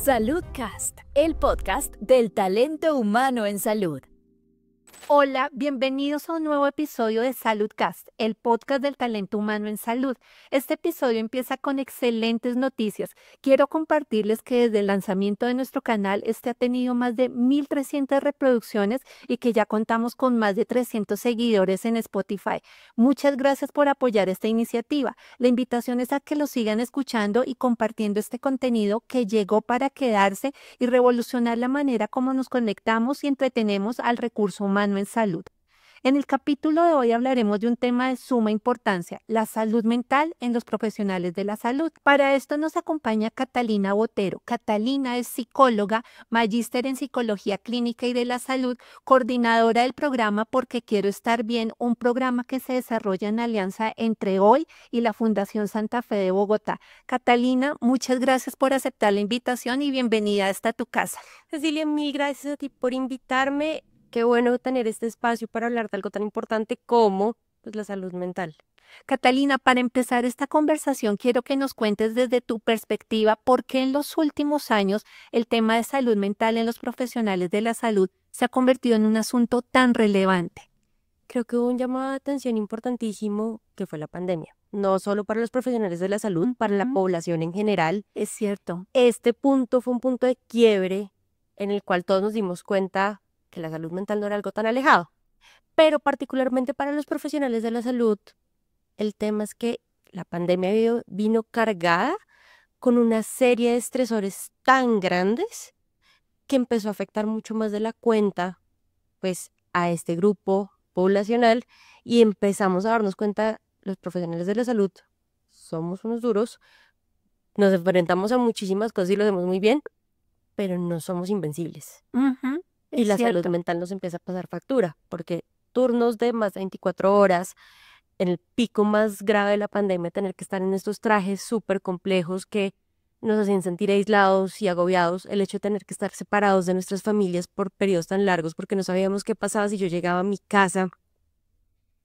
Saludcast, el podcast del talento humano en salud. Hola, bienvenidos a un nuevo episodio de Saludcast, el podcast del talento humano en salud. Este episodio empieza con excelentes noticias. Quiero compartirles que desde el lanzamiento de nuestro canal ha tenido más de 1,300 reproducciones y que ya contamos con más de 300 seguidores en Spotify. Muchas gracias por apoyar esta iniciativa. La invitación es a que lo sigan escuchando y compartiendo este contenido que llegó para quedarse y revolucionar la manera como nos conectamos y entretenemos al recurso humano en salud. En el capítulo de hoy hablaremos de un tema de suma importancia, la salud mental en los profesionales de la salud. Para esto nos acompaña Catalina Botero. Catalina es psicóloga, magíster en psicología clínica y de la salud, coordinadora del programa Porque Quiero Estar Bien, un programa que se desarrolla en alianza entre Hoy y la Fundación Santa Fe de Bogotá. Catalina, muchas gracias por aceptar la invitación y bienvenida a tu casa. Cecilia, mil gracias a ti por invitarme. Qué bueno tener este espacio para hablar de algo tan importante como la salud mental. Catalina, para empezar esta conversación, quiero que nos cuentes desde tu perspectiva por qué en los últimos años el tema de salud mental en los profesionales de la salud se ha convertido en un asunto tan relevante. Creo que hubo un llamado de atención importantísimo que fue la pandemia. No solo para los profesionales de la salud, para la población en general. Es cierto. Este punto fue un punto de quiebre en el cual todos nos dimos cuenta que la salud mental no era algo tan alejado. Pero particularmente para los profesionales de la salud, el tema es que la pandemia vino cargada con una serie de estresores tan grandes que empezó a afectar mucho más de la cuenta, pues, a este grupo poblacional, y empezamos a darnos cuenta, los profesionales de la salud somos unos duros, nos enfrentamos a muchísimas cosas y lo hacemos muy bien, pero no somos invencibles. Y la salud mental nos empieza a pasar factura, porque turnos de más de 24 horas, en el pico más grave de la pandemia, tener que estar en estos trajes súper complejos que nos hacían sentir aislados y agobiados, el hecho de tener que estar separados de nuestras familias por periodos tan largos, porque no sabíamos qué pasaba si yo llegaba a mi casa,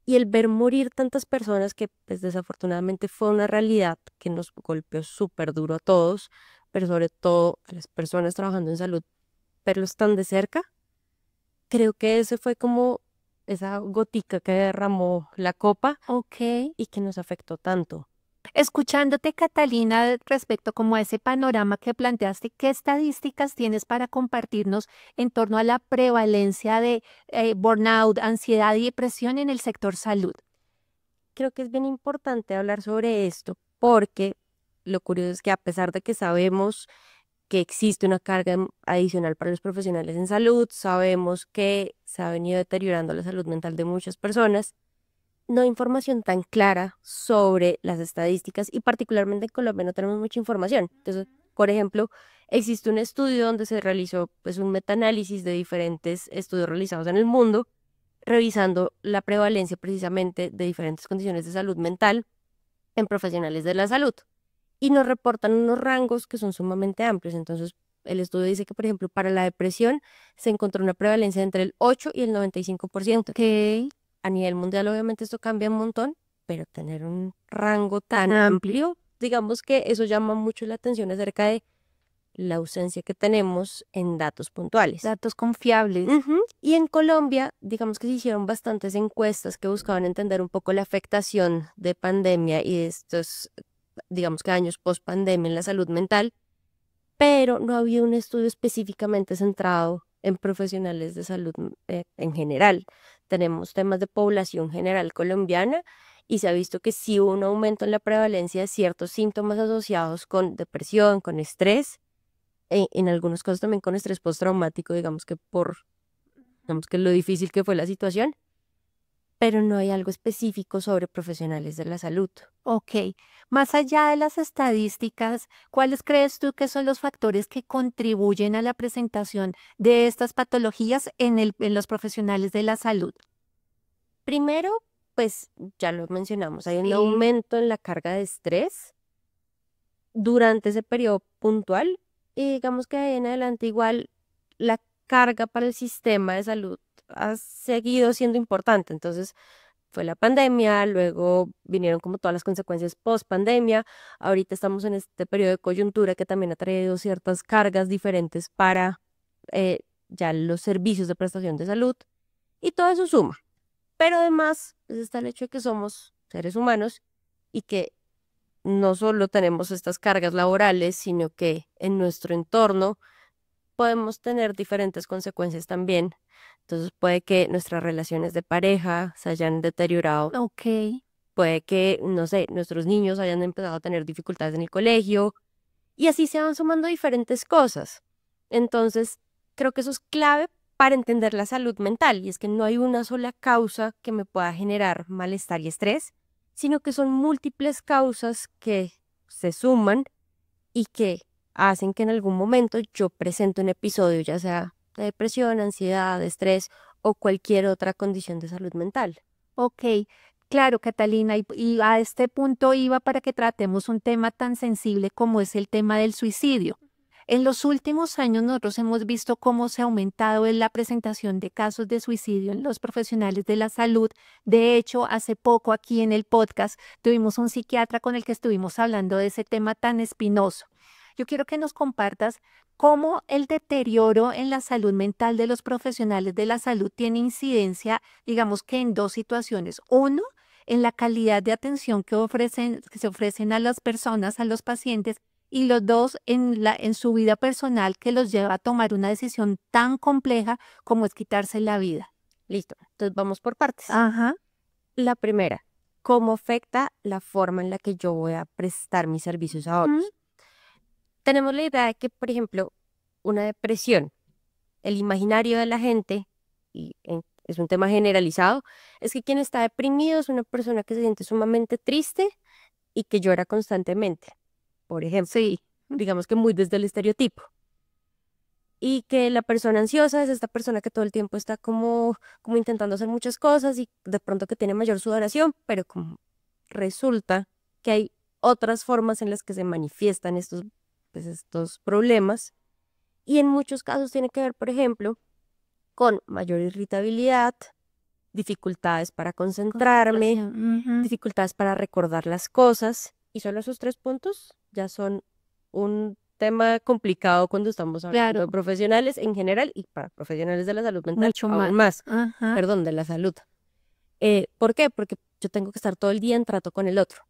y el ver morir tantas personas que pues desafortunadamente fue una realidad que nos golpeó súper duro a todos, pero sobre todo a las personas trabajando en salud, verlos tan de cerca. Creo que ese fue como esa gotica que derramó la copa y que nos afectó tanto. Escuchándote, Catalina, respecto como a ese panorama que planteaste, ¿qué estadísticas tienes para compartirnos en torno a la prevalencia de burnout, ansiedad y depresión en el sector salud? Creo que es bien importante hablar sobre esto porque lo curioso es que a pesar de que sabemos que existe una carga adicional para los profesionales en salud, sabemos que se ha venido deteriorando la salud mental de muchas personas, no hay información tan clara sobre las estadísticas y particularmente en Colombia no tenemos mucha información. Entonces, por ejemplo, existe un estudio donde se realizó pues un metaanálisis de diferentes estudios realizados en el mundo, revisando la prevalencia precisamente de diferentes condiciones de salud mental en profesionales de la salud. Y nos reportan unos rangos que son sumamente amplios. Entonces, el estudio dice que, por ejemplo, para la depresión se encontró una prevalencia entre el 8 y el 95%. A nivel mundial, obviamente, esto cambia un montón, pero tener un rango tan amplio, digamos que eso llama mucho la atención acerca de la ausencia que tenemos en datos puntuales. Datos confiables. Y en Colombia, digamos que se hicieron bastantes encuestas que buscaban entender un poco la afectación de pandemia y de estos, digamos que años post pandemia en la salud mental, pero no había un estudio específicamente centrado en profesionales de salud en general. Tenemos temas de población general colombiana y se ha visto que sí hubo un aumento en la prevalencia de ciertos síntomas asociados con depresión, con estrés, en algunos casos también con estrés postraumático, digamos que lo difícil que fue la situación, pero no hay algo específico sobre profesionales de la salud. Más allá de las estadísticas, ¿cuáles crees tú que son los factores que contribuyen a la presentación de estas patologías en los profesionales de la salud? Primero, pues ya lo mencionamos, hay un aumento en la carga de estrés durante ese periodo puntual y digamos que de ahí en adelante igual la carga para el sistema de salud ha seguido siendo importante. Entonces, fue la pandemia, luego vinieron como todas las consecuencias post pandemia, ahorita estamos en este periodo de coyuntura que también ha traído ciertas cargas diferentes para ya los servicios de prestación de salud y todo eso suma. Pero además pues, está el hecho de que somos seres humanos y que no solo tenemos estas cargas laborales, sino que en nuestro entorno podemos tener diferentes consecuencias también. Entonces puede que nuestras relaciones de pareja se hayan deteriorado, Ok. puede que, no sé, nuestros niños hayan empezado a tener dificultades en el colegio y así se van sumando diferentes cosas. Entonces, creo que eso es clave para entender la salud mental y es que no hay una sola causa que me pueda generar malestar y estrés, sino que son múltiples causas que se suman y que hacen que en algún momento yo presente un episodio, ya sea de depresión, ansiedad, estrés o cualquier otra condición de salud mental. Ok, claro, Catalina, y a este punto iba para que tratemos un tema tan sensible como es el tema del suicidio. En los últimos años nosotros hemos visto cómo se ha aumentado en la presentación de casos de suicidio en los profesionales de la salud. De hecho, hace poco aquí en el podcast tuvimos un psiquiatra con el que estuvimos hablando de ese tema tan espinoso. Yo quiero que nos compartas cómo el deterioro en la salud mental de los profesionales de la salud tiene incidencia, digamos que en dos situaciones. Uno, en la calidad de atención que se ofrecen a las personas, a los pacientes, y los dos en su vida personal que los lleva a tomar una decisión tan compleja como es quitarse la vida. Listo, entonces vamos por partes. Ajá. La primera, ¿cómo afecta la forma en la que yo voy a prestar mis servicios a otros? Tenemos la idea de que, por ejemplo, una depresión, el imaginario de la gente, es un tema generalizado, es que quien está deprimido es una persona que se siente sumamente triste y que llora constantemente, por ejemplo. Sí. Digamos que muy desde el estereotipo. Y que la persona ansiosa es esta persona que todo el tiempo está como intentando hacer muchas cosas y de pronto que tiene mayor sudoración, pero como resulta que hay otras formas en las que se manifiestan estos problemas y en muchos casos tiene que ver, por ejemplo, con mayor irritabilidad, dificultades para concentrarme, dificultades para recordar las cosas y solo esos 3 puntos ya son un tema complicado cuando estamos hablando de profesionales en general y para profesionales de la salud mental Mucho aún más, Ajá. perdón, de la salud. ¿Por qué? Porque yo tengo que estar todo el día en trato con el otro.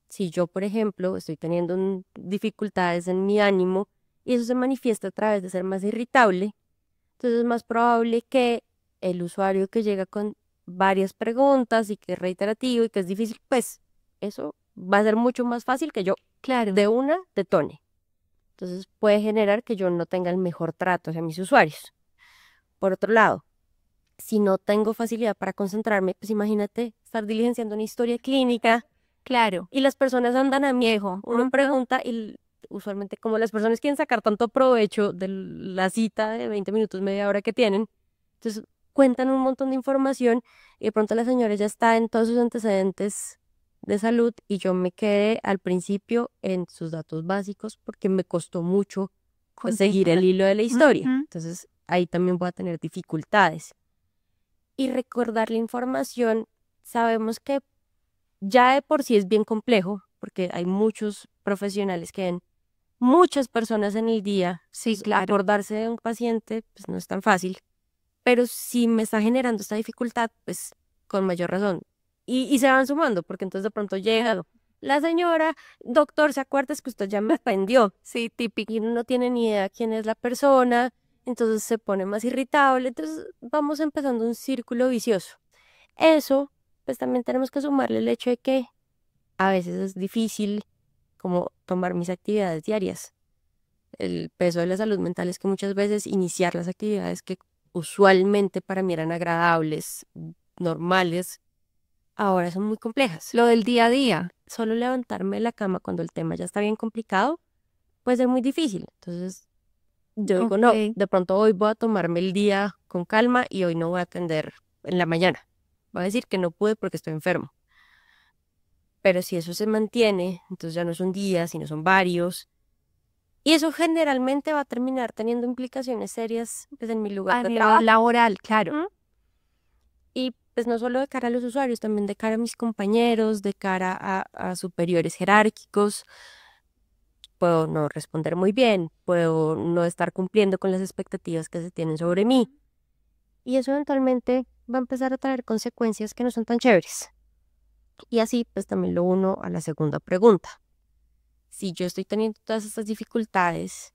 Si yo, por ejemplo, estoy teniendo dificultades en mi ánimo y eso se manifiesta a través de ser más irritable, entonces es más probable que el usuario que llega con varias preguntas y que es reiterativo y que es difícil, pues eso va a ser mucho más fácil que yo de una detone. Entonces puede generar que yo no tenga el mejor trato hacia mis usuarios. Por otro lado, si no tengo facilidad para concentrarme, pues imagínate estar diligenciando una historia clínica. Claro. Y las personas andan a miedo. Uno pregunta y usualmente como las personas quieren sacar tanto provecho de la cita de 20 minutos, media hora que tienen, entonces cuentan un montón de información y de pronto la señora ya está en todos sus antecedentes de salud y yo me quedé al principio en sus datos básicos porque me costó mucho pues, seguir el hilo de la historia. Entonces ahí también voy a tener dificultades. Y recordar la información, sabemos que ya de por sí es bien complejo, porque hay muchos profesionales que ven muchas personas en el día. Sí, Pues, claro. acordarse de un paciente, pues no es tan fácil. Pero si me está generando esta dificultad, pues con mayor razón. Y se van sumando, porque entonces de pronto llega la señora, doctor, ¿se acuerda? Es que usted ya me atendió. Sí, típico. Y uno no tiene ni idea quién es la persona, entonces se pone más irritable. Entonces vamos empezando un círculo vicioso. Eso pues también tenemos que sumarle el hecho de que a veces es difícil como tomar mis actividades diarias. El peso de la salud mental es que muchas veces iniciar las actividades que usualmente para mí eran agradables, normales, ahora son muy complejas. Lo del día a día. Solo levantarme de la cama cuando el tema ya está bien complicado puede ser muy difícil. Entonces yo digo, no, de pronto hoy voy a tomarme el día con calma y hoy no voy a atender en la mañana. Voy a decir que no pude porque estoy enfermo. Pero si eso se mantiene, entonces ya no es un día, sino son varios. Y eso generalmente va a terminar teniendo implicaciones serias pues, en mi lugar de trabajo. Laboral, claro. Y pues no solo de cara a los usuarios, también de cara a mis compañeros, de cara a superiores jerárquicos. Puedo no responder muy bien, puedo no estar cumpliendo con las expectativas que se tienen sobre mí. Y eso eventualmente va a empezar a traer consecuencias que no son tan chéveres. Y así pues también lo uno a la segunda pregunta. Si yo estoy teniendo todas estas dificultades,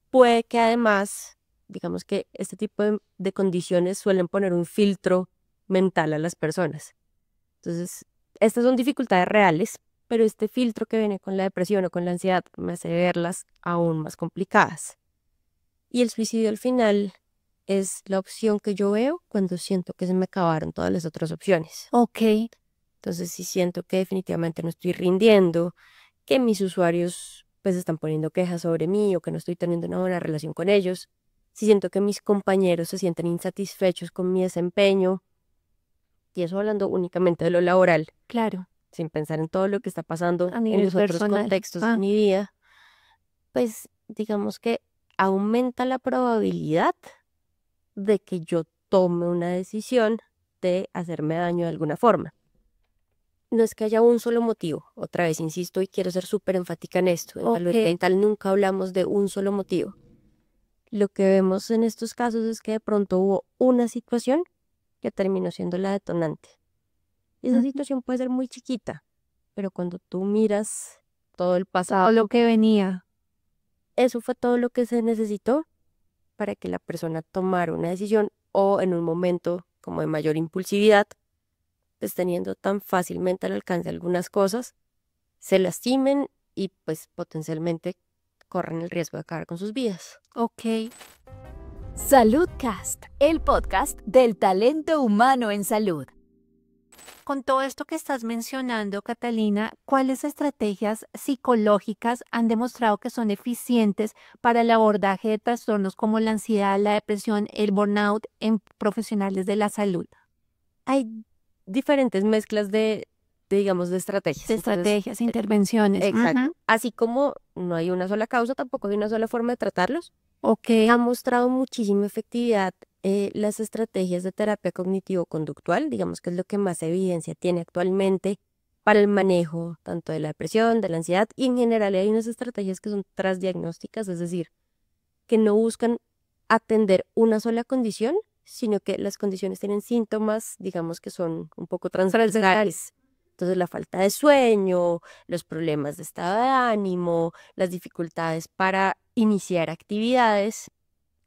puede que además, digamos que este tipo de condiciones suelen poner un filtro mental a las personas. Entonces, estas son dificultades reales, pero este filtro que viene con la depresión o con la ansiedad me hace verlas aún más complicadas. Y el suicidio al final es la opción que yo veo cuando siento que se me acabaron todas las otras opciones. Ok. Entonces, si siento que definitivamente no estoy rindiendo, que mis usuarios pues están poniendo quejas sobre mí o que no estoy teniendo una buena relación con ellos, si siento que mis compañeros se sienten insatisfechos con mi desempeño, y eso hablando únicamente de lo laboral, Claro, sin pensar en todo lo que está pasando a en nivel los otros personal. contextos de mi vida, pues digamos que aumenta la probabilidad de que yo tome una decisión de hacerme daño de alguna forma. No es que haya un solo motivo, otra vez insisto y quiero ser súper enfática en esto, en salud Ok. mental nunca hablamos de un solo motivo. Lo que vemos en estos casos es que de pronto hubo una situación que terminó siendo la detonante. Esa Ujú. situación puede ser muy chiquita, pero cuando tú miras todo el Todo pasado, lo que venía. eso fue todo lo que se necesitó para que la persona tomara una decisión o en un momento como de mayor impulsividad, pues teniendo tan fácilmente al alcance algunas cosas, se lastimen y pues potencialmente corren el riesgo de acabar con sus vidas. Ok. Saludcast, el podcast del talento humano en salud. Con todo esto que estás mencionando, Catalina, ¿cuáles estrategias psicológicas han demostrado que son eficientes para el abordaje de trastornos como la ansiedad, la depresión, el burnout en profesionales de la salud? Hay diferentes mezclas digamos, de estrategias. De Entonces, estrategias, intervenciones. exacto. Ujú. Así como no hay una sola causa, tampoco hay una sola forma de tratarlos. Ok. Ha mostrado muchísima efectividad las estrategias de terapia cognitivo-conductual, digamos que es lo que más evidencia tiene actualmente para el manejo tanto de la depresión, de la ansiedad y en general hay unas estrategias que son transdiagnósticas, es decir, que no buscan atender una sola condición, sino que las condiciones tienen síntomas, digamos que son un poco transversales. Entonces, la falta de sueño, los problemas de estado de ánimo, las dificultades para iniciar actividades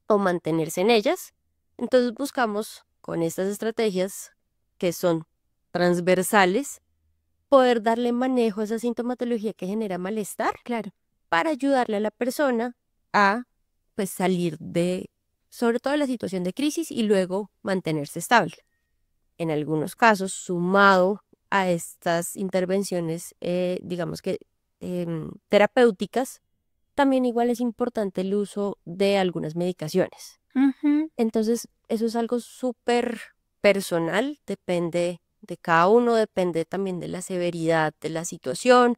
o mantenerse en ellas. Entonces, buscamos con estas estrategias que son transversales, poder darle manejo a esa sintomatología que genera malestar Claro. para ayudarle a la persona a pues salir de, sobre todo de la situación de crisis y luego mantenerse estable. En algunos casos, sumado a estas intervenciones, digamos que terapéuticas, también igual es importante el uso de algunas medicaciones. Ujú. Entonces, eso es algo súper personal, depende de cada uno, depende también de la severidad de la situación,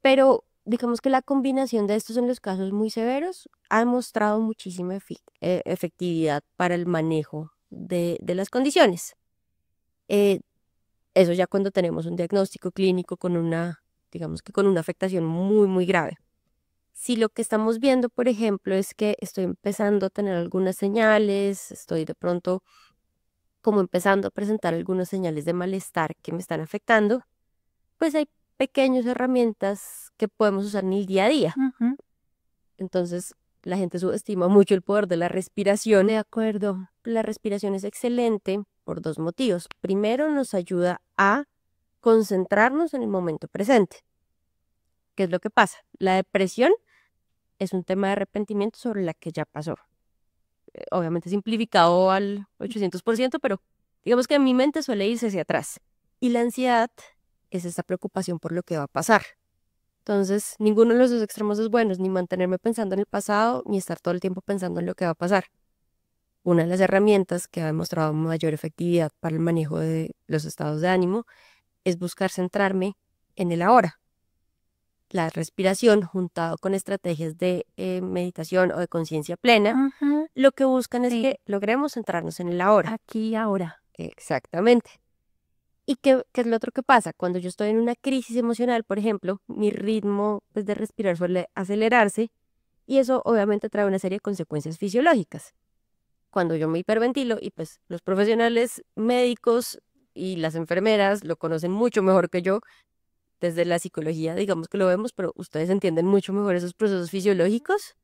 pero digamos que la combinación de estos en los casos muy severos ha demostrado muchísima efectividad para el manejo de las condiciones. Eh, Eso ya cuando tenemos un diagnóstico clínico con una, digamos que con una afectación muy, muy grave. Si lo que estamos viendo, por ejemplo, es que estoy empezando a tener algunas señales, estoy de pronto como empezando a presentar algunas señales de malestar que me están afectando, pues hay pequeñas herramientas que podemos usar en el día a día. Ujú. Entonces, la gente subestima mucho el poder de la respiración. De acuerdo. La respiración es excelente por dos motivos. Primero, nos ayuda a concentrarnos en el momento presente. ¿Qué es lo que pasa? La depresión es un tema de arrepentimiento sobre la que ya pasó. Obviamente simplificado al 800%, pero digamos que en mi mente suele irse hacia atrás. Y la ansiedad es esa preocupación por lo que va a pasar. Entonces, ninguno de los dos extremos es bueno, ni mantenerme pensando en el pasado, ni estar todo el tiempo pensando en lo que va a pasar. Una de las herramientas que ha demostrado mayor efectividad para el manejo de los estados de ánimo es buscar centrarme en el ahora. la respiración juntado con estrategias de meditación o de conciencia plena, Ujú, lo que buscan es sí, que logremos centrarnos en el ahora. aquí y ahora. Exactamente. ¿Y qué es lo otro que pasa? Cuando yo estoy en una crisis emocional, por ejemplo, mi ritmo pues, de respirar suele acelerarse y eso obviamente trae una serie de consecuencias fisiológicas. Cuando yo me hiperventilo y pues los profesionales médicos y las enfermeras lo conocen mucho mejor que yo, desde la psicología digamos que lo vemos, pero ustedes entienden mucho mejor esos procesos fisiológicos,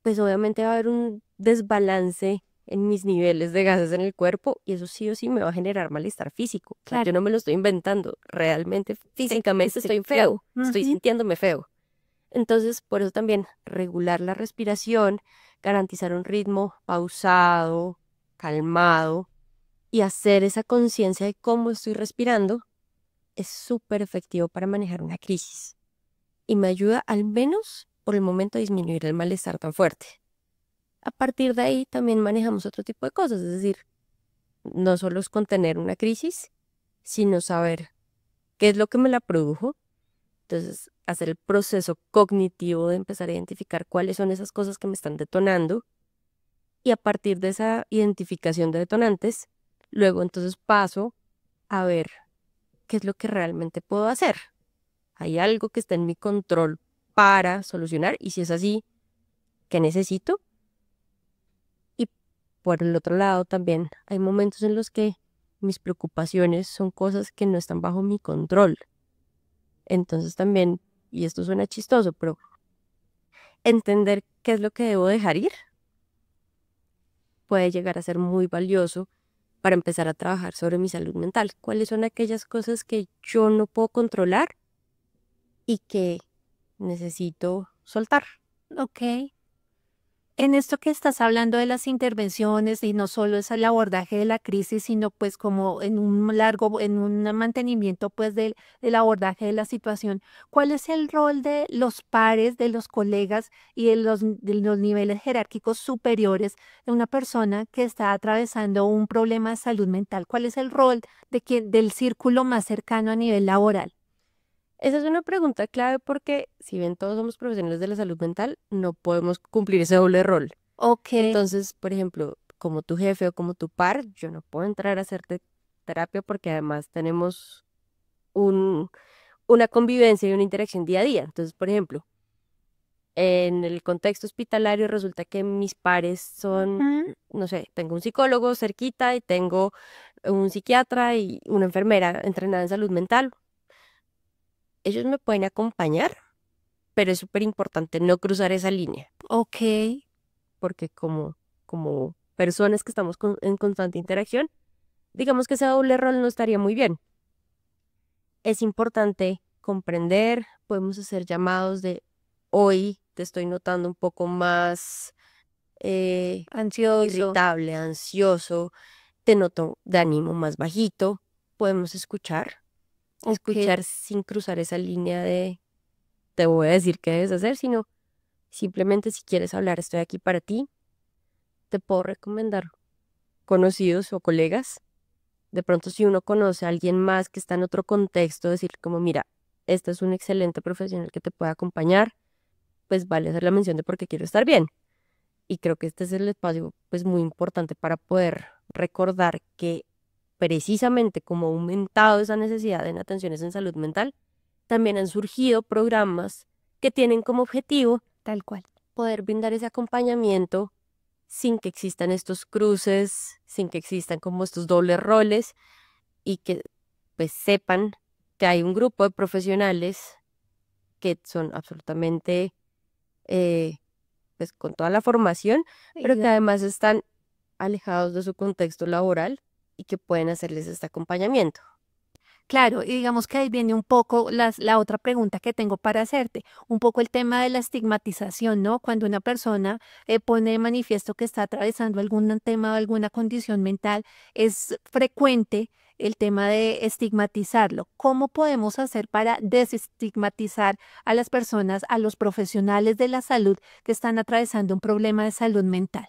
pues obviamente va a haber un desbalance en mis niveles de gases en el cuerpo y eso sí o sí me va a generar malestar físico. O sea, Claro, yo no me lo estoy inventando, realmente físicamente estoy claro. feo, estoy sintiéndome feo. Entonces, por eso también regular la respiración, garantizar un ritmo pausado, calmado y hacer esa conciencia de cómo estoy respirando es súper efectivo para manejar una crisis y me ayuda al menos por el momento a disminuir el malestar tan fuerte. A partir de ahí también manejamos otro tipo de cosas, es decir, no solo es contener una crisis, sino saber qué es lo que me la produjo. Entonces, hacer el proceso cognitivo de empezar a identificar cuáles son esas cosas que me están detonando y a partir de esa identificación de detonantes, luego entonces paso a ver qué es lo que realmente puedo hacer. ¿Hay algo que está en mi control para solucionar? Y si es así, ¿qué necesito? Y por el otro lado también hay momentos en los que mis preocupaciones son cosas que no están bajo mi control. Entonces también, y esto suena chistoso, pero entender qué es lo que debo dejar ir puede llegar a ser muy valioso para empezar a trabajar sobre mi salud mental. ¿Cuáles son aquellas cosas que yo no puedo controlar y que necesito soltar? Ok. En esto que estás hablando de las intervenciones y no solo es el abordaje de la crisis, sino pues como en un largo, en un mantenimiento pues del abordaje de la situación, ¿cuál es el rol de los pares, de los colegas y de los niveles jerárquicos superiores de una persona que está atravesando un problema de salud mental? ¿Cuál es el rol de quien, del círculo más cercano a nivel laboral? Esa es una pregunta clave porque si bien todos somos profesionales de la salud mental, no podemos cumplir ese doble rol. Ok, Entonces, por ejemplo, como tu jefe o como tu par, yo no puedo entrar a hacerte terapia porque además tenemos un, una convivencia y una interacción día a día. Entonces, por ejemplo, en el contexto hospitalario resulta que mis pares son, ujú, no sé, tengo un psicólogo cerquita y tengo un psiquiatra y una enfermera entrenada en salud mental. Ellos me pueden acompañar, pero es súper importante no cruzar esa línea, ok, porque como personas que estamos en constante interacción, digamos que ese doble rol no estaría muy bien. Es importante comprender, podemos hacer llamados de hoy te estoy notando un poco más ansioso, irritable, ansioso, te noto de ánimo más bajito. Podemos ok. escuchar sin cruzar esa línea de te voy a decir qué debes hacer, sino simplemente si quieres hablar, estoy aquí para ti. Te puedo recomendar conocidos o colegas. De pronto, si uno conoce a alguien más que está en otro contexto, decir como, mira, este es un excelente profesional que te puede acompañar, pues vale hacer la mención de porque quiero estar bien. Y creo que este es el espacio, pues muy importante para poder recordar que precisamente como ha aumentado esa necesidad en atenciones en salud mental, también han surgido programas que tienen como objetivo Tal cual. poder brindar ese acompañamiento sin que existan estos cruces, sin que existan como estos dobles roles y que pues sepan que hay un grupo de profesionales que son absolutamente pues con toda la formación, pero que además están alejados de su contexto laboral y que pueden hacerles este acompañamiento. Claro, y digamos que ahí viene un poco la otra pregunta que tengo para hacerte, un poco el tema de la estigmatización, ¿no? Cuando una persona pone de manifiesto que está atravesando algún tema o alguna condición mental, es frecuente el tema de estigmatizarlo. ¿Cómo podemos hacer para desestigmatizar a las personas, a los profesionales de la salud que están atravesando un problema de salud mental?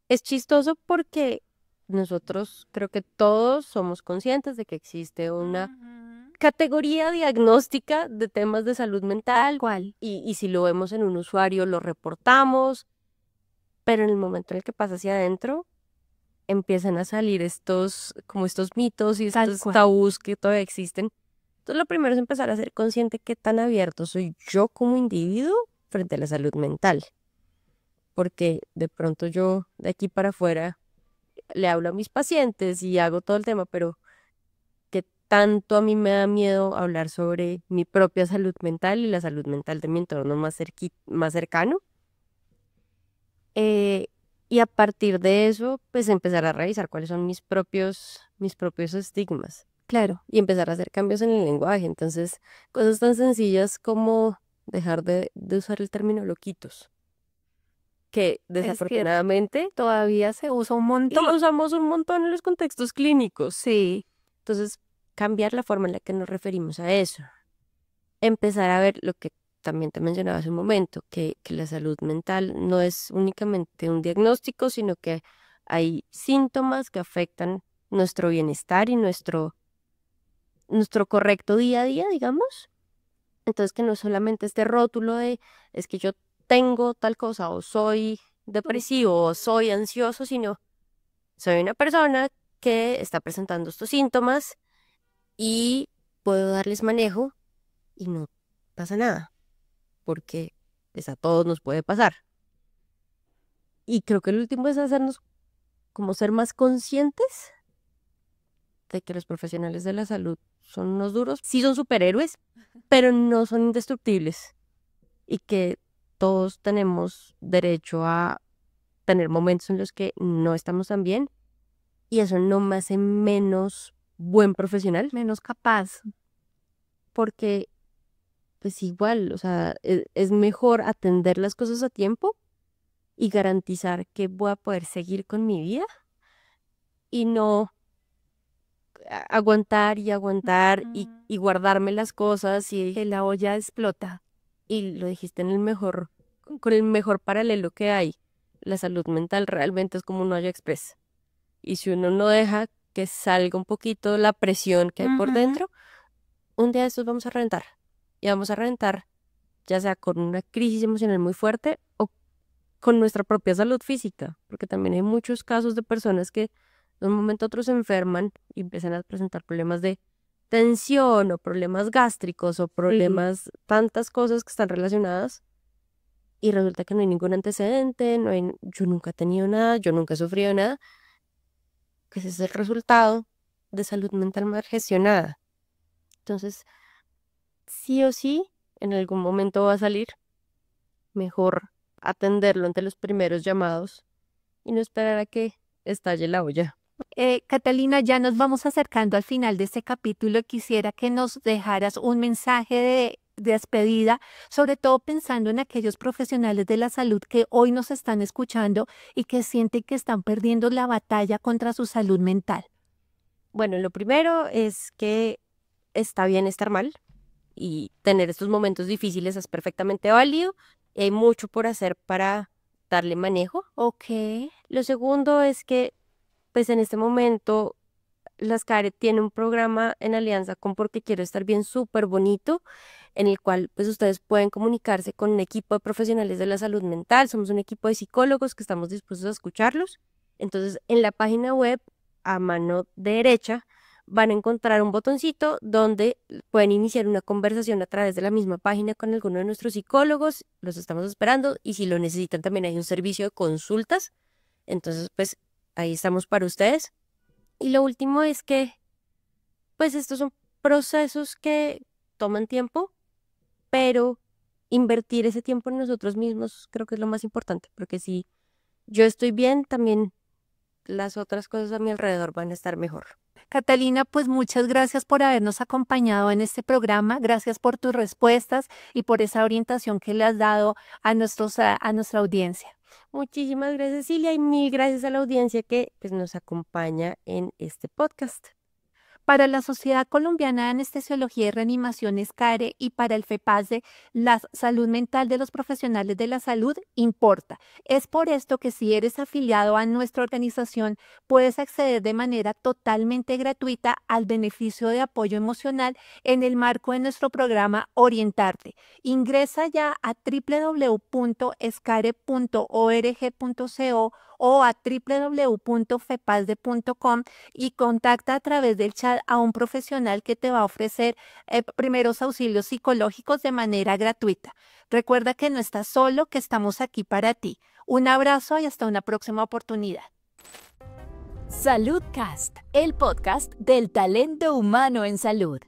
Es chistoso porque nosotros creo que todos somos conscientes de que existe una categoría diagnóstica de temas de salud mental. ¿Cuál? Y si lo vemos en un usuario, lo reportamos, pero en el momento en el que pasa hacia adentro, empiezan a salir estos mitos y Tal estos cual. tabús que todavía existen. Entonces, lo primero es empezar a ser consciente qué tan abierto soy yo como individuo frente a la salud mental. Porque de pronto yo, de aquí para afuera, le hablo a mis pacientes y hago todo el tema, pero qué tanto a mí me da miedo hablar sobre mi propia salud mental y la salud mental de mi entorno más cercano. Y a partir de eso, pues empezar a revisar cuáles son mis propios estigmas Claro. y empezar a hacer cambios en el lenguaje. Entonces, cosas tan sencillas como dejar de usar el término loquitos, que desafortunadamente Todavía se usa un lo montón. usamos un montón en los contextos clínicos. Sí. Entonces, cambiar la forma en la que nos referimos a eso. Empezar a ver lo que también te mencionaba hace un momento, que la salud mental no es únicamente un diagnóstico, sino que hay síntomas que afectan nuestro bienestar y nuestro correcto día a día, digamos. Entonces, que no solamente este rótulo de es que yo tengo tal cosa, o soy depresivo, o soy ansioso, sino soy una persona que está presentando estos síntomas y puedo darles manejo y no pasa nada, porque pues, a todos nos puede pasar. Y creo que el último es hacernos como ser más conscientes de que los profesionales de la salud son unos duros, sí son superhéroes, pero no son indestructibles y que todos tenemos derecho a tener momentos en los que no estamos tan bien y eso no me hace menos buen profesional, Menos capaz. porque pues igual, o sea, es mejor atender las cosas a tiempo y garantizar que voy a poder seguir con mi vida y no aguantar y aguantar y guardarme las cosas Que la olla explota. y lo dijiste con el mejor paralelo que hay. La salud mental realmente es como un olla express. Y si uno no deja que salga un poquito la presión que hay por dentro, un día de estos vamos a reventar. Y vamos a reventar ya sea con una crisis emocional muy fuerte o con nuestra propia salud física. Porque también hay muchos casos de personas que de un momento a otro se enferman y empiezan a presentar problemas de tensión o problemas gástricos o problemas, tantas cosas que están relacionadas y resulta que no hay ningún antecedente, yo nunca he tenido nada, yo nunca he sufrido nada, que ese es el resultado de salud mental mal gestionada. Entonces, sí o sí, en algún momento va a salir, mejor atenderlo ante los primeros llamados y no esperar a que estalle la olla. Catalina, ya nos vamos acercando al final de este capítulo. Quisiera que nos dejaras un mensaje de despedida, sobre todo pensando en aquellos profesionales de la salud que hoy nos están escuchando y que sienten que están perdiendo la batalla contra su salud mental. Bueno, lo primero es que está bien estar mal y tener estos momentos difíciles es perfectamente válido. Y hay mucho por hacer para darle manejo. Ok. Lo segundo es que pues en este momento Las Care tiene un programa en alianza con Porque Quiero Estar Bien súper bonito, en el cual pues ustedes pueden comunicarse con un equipo de profesionales de la salud mental. Somos un equipo de psicólogos que estamos dispuestos a escucharlos. Entonces, en la página web, a mano derecha, van a encontrar un botoncito donde pueden iniciar una conversación a través de la misma página con alguno de nuestros psicólogos. Los estamos esperando y si lo necesitan también hay un servicio de consultas. Entonces, pues ahí estamos para ustedes. Y lo último es que, pues estos son procesos que toman tiempo, pero invertir ese tiempo en nosotros mismos creo que es lo más importante, porque si yo estoy bien, también las otras cosas a mi alrededor van a estar mejor. Catalina, pues muchas gracias por habernos acompañado en este programa. Gracias por tus respuestas y por esa orientación que le has dado a nuestra audiencia. Muchísimas gracias, Silvia, y mil gracias a la audiencia que pues, nos acompaña en este podcast. Para la Sociedad Colombiana de Anestesiología y Reanimación ESCARE y para el FEPASDE, la salud mental de los profesionales de la salud importa. Es por esto que si eres afiliado a nuestra organización, puedes acceder de manera totalmente gratuita al beneficio de apoyo emocional en el marco de nuestro programa Orientarte. Ingresa ya a www.escare.org.co o a www.fepasde.com y contacta a través del chat a un profesional que te va a ofrecer primeros auxilios psicológicos de manera gratuita. Recuerda que no estás solo, que estamos aquí para ti. Un abrazo y hasta una próxima oportunidad. Saludcast, el podcast del talento humano en salud.